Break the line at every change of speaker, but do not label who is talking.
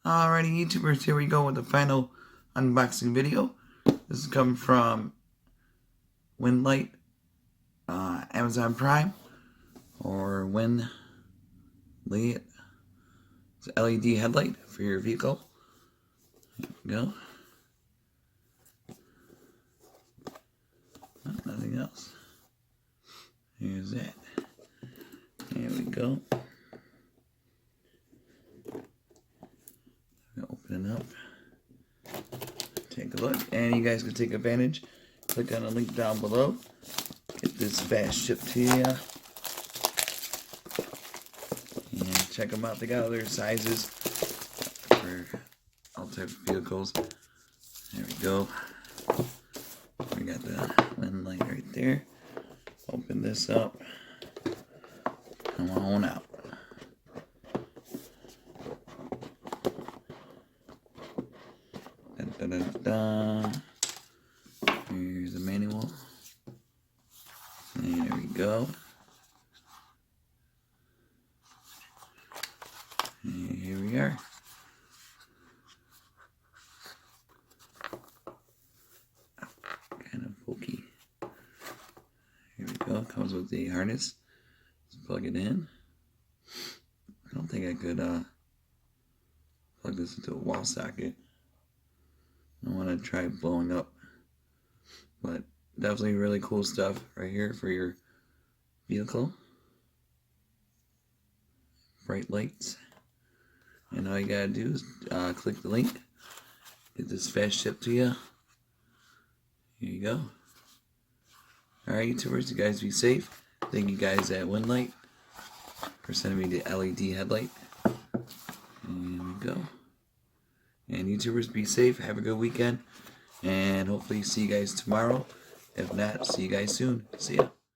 Alrighty, YouTubers, here we go with the final unboxing video. This is coming from Winllyat, Amazon Prime, or Winllyat. It's an LED headlight for your vehicle. There we go. Oh, nothing else. Here's that. There we go. Open it up, take a look, and you guys can take advantage. Click on the link down below. Get this fast shipped to you. And check them out. They got other sizes for all types of vehicles. There we go. We got the Winllyat right there. Open this up. Come on out. Here's the manual. And there we go. And here we are. Kind of pokey. Here we go. Comes with the harness. Let's plug it in. I don't think I could plug this into a wall socket. I want to try blowing up, but definitely really cool stuff right here for your vehicle. Bright lights, and all you gotta do is click the link, get this fast shipped to you. Here you go. Alright, YouTubers, you guys be safe. Thank you guys at Winllyat for sending me the LED headlight. And here we go. And YouTubers, be safe, have a good weekend, and hopefully see you guys tomorrow. If not, see you guys soon. See ya.